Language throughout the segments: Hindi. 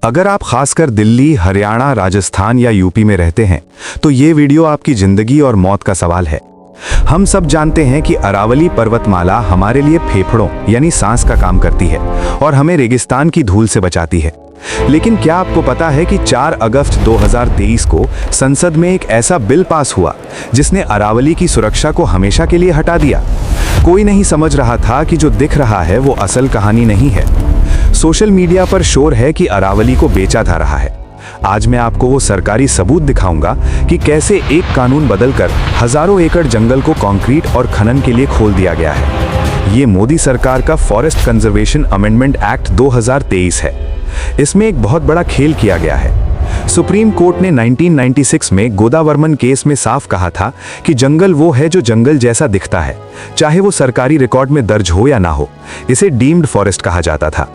अगर आप खासकर दिल्ली, हरियाणा, राजस्थान या यूपी में रहते हैं तो ये वीडियो आपकी जिंदगी और मौत का सवाल है। हम सब जानते हैं कि अरावली पर्वतमाला हमारे लिए फेफड़ों यानी सांस का काम करती है और हमें रेगिस्तान की धूल से बचाती है। लेकिन क्या आपको पता है कि 4 अगस्त 2023 को संसद में एक ऐसा बिल पास हुआ जिसने अरावली की सुरक्षा को हमेशा के लिए हटा दिया। कोई नहीं समझ रहा था कि जो दिख रहा है वो असल कहानी नहीं है। सोशल मीडिया पर शोर है कि अरावली को बेचा जा रहा है। आज मैं आपको वो सरकारी सबूत दिखाऊंगा कि कैसे एक कानून बदलकर हजारों एकड़ जंगल को कंक्रीट और खनन के लिए खोल दिया गया है। ये मोदी सरकार का फॉरेस्ट कंजर्वेशन अमेंडमेंट एक्ट 2023 है। इसमें एक बहुत बड़ा खेल किया गया है। सुप्रीम कोर्ट ने 1996 में गोदावर्मन केस में साफ कहा था कि जंगल वो है जो जंगल जैसा दिखता है, चाहे वो सरकारी रिकॉर्ड में दर्ज हो या ना हो। इसे डीम्ड फॉरेस्ट कहा जाता था।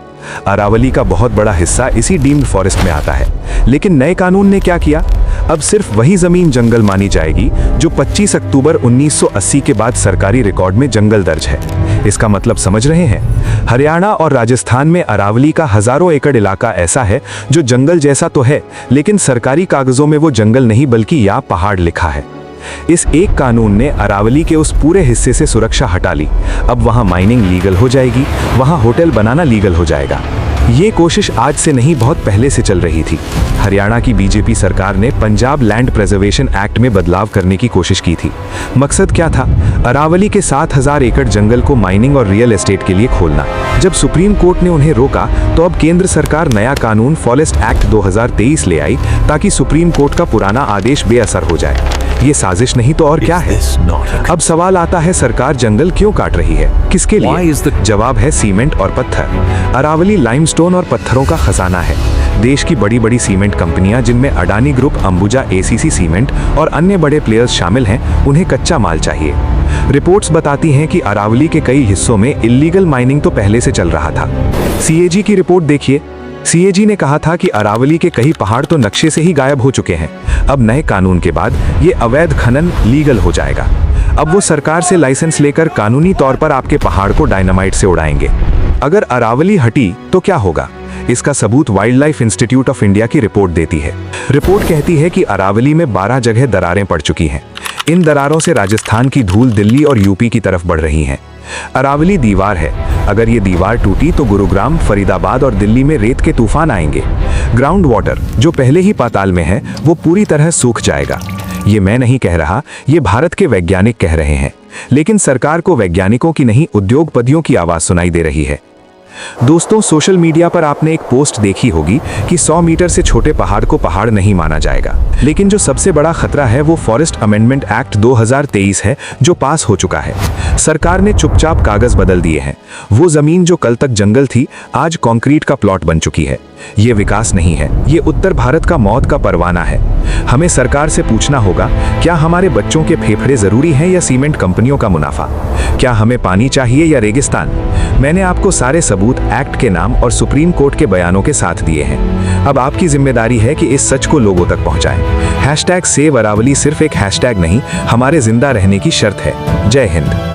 अरावली का बहुत बड़ा हिस्सा इसी डीम्ड फॉरेस्ट में आता है। लेकिन नए कानून ने क्या किया? अब सिर्फ वही जमीन जंगल मानी जाएगी जो 25 अक्टूबर 1980 के बाद सरकारी रिकॉर्ड में जंगल दर्ज है। इसका मतलब समझ रहे हैं? हरियाणा और राजस्थान में अरावली का हजारों एकड़ इलाका ऐसा है जो जंगल जैसा तो है, लेकिन सरकारी कागजों में वो जंगल नहीं बल्कि या पहाड़ लिखा है। इस एक कानून ने अरावली के उस पूरे हिस्से से सुरक्षा हटा ली। अब वहां माइनिंग लीगल हो जाएगी, वहां होटल बनाना लीगल हो जाएगा। ये कोशिश आज से नहीं, बहुत पहले से चल रही थी। हरियाणा की बीजेपी सरकार ने पंजाब लैंड प्रिजर्वेशन एक्ट में बदलाव करने की कोशिश की थी। मकसद क्या था? अरावली के 7000 एकड़ जंगल को माइनिंग और रियल एस्टेट के लिए खोलना। जब सुप्रीम कोर्ट ने उन्हें रोका तो अब केंद्र सरकार नया कानून फॉरेस्ट एक्ट 2023 ले आई ताकि सुप्रीम कोर्ट का पुराना आदेश बेअसर हो जाए। ये साजिश नहीं तो और क्या है? अब सवाल आता है, सरकार जंगल क्यों काट रही है, किसके लिए? जवाब है सीमेंट और पत्थर। अरावली लाइमस्टोन और पत्थरों का खजाना है। देश की बड़ी बड़ी सीमेंट कंपनियां जिनमें Adani group, Ambuja, ACC cement और अन्य बड़े प्लेयर्स शामिल हैं, उन्हें कच्चा माल चाहिए। रिपोर्ट्स बताती हैं कि अरावली के कई हिस्सों में इल्लीगल माइनिंग तो पहले से चल रहा था। सीएजी की रिपोर्ट देखिए। सीएजी ने कहा था कि अरावली के कई पहाड़ तो नक्शे से ही गायब हो चुके हैं। अब नए कानून के बाद ये अवैध खनन लीगल हो जाएगा। अब वो सरकार से लाइसेंस लेकर कानूनी तौर पर आपके पहाड़ को डायनामाइट से उड़ाएंगे। अगर अरावली हटी तो क्या होगा? इसका सबूत wild life institute of India की रिपोर्ट देती है। रिपोर्ट कहती है कि अरावली में 12 जगह दरारें पड़ चुकी हैं। इन दरारों से राजस्थान की धूल दिल्ली और यूपी की तरफ बढ़ रही हैं। अरावली दीवार है। अगर ये दीवार टूटी तो गुरुग्राम, फरीदाबाद और दिल्ली में रेत के तूफान आएंगे। ग्राउंड वाटर जो पहले ही पाताल में है वो पूरी तरह सूख जाएगा। ये मैं नहीं कह रहा, ये भारत के वैज्ञानिक कह रहे हैं। लेकिन सरकार को वैज्ञानिकों की नहीं, उद्योगपतियों की आवाज सुनाई दे रही है। दोस्तों, सोशल मीडिया पर आपने एक पोस्ट देखी होगी कि 100 मीटर से छोटे पहाड़ को पहाड़ नहीं माना जाएगा। लेकिन जो सबसे बड़ा खतरा है वो फॉरेस्ट अमेंडमेंट एक्ट 2023 है जो पास हो चुका है। सरकार ने चुपचाप कागज बदल दिए हैं। वो जमीन जो कल तक जंगल थी आज कंक्रीट का प्लॉट बन चुकी है। ये विकास नहीं है, ये उत्तर भारत का मौत का परवाना है। हमें सरकार से पूछना होगा, क्या हमारे बच्चों के फेफड़े जरूरी हैं या सीमेंट कंपनियों का मुनाफा? क्या हमें पानी चाहिए या रेगिस्तान? मैंने आपको सारे सबूत एक्ट के नाम और सुप्रीम कोर्ट के बयानों के साथ दिए हैं। अब आपकी जिम्मेदारी है कि इस सच को लोगों तक पहुंचाएं। #सेव अरावली सिर्फ एक हैशटैग नहीं, हमारे जिंदा रहने की शर्त है। जय हिंद।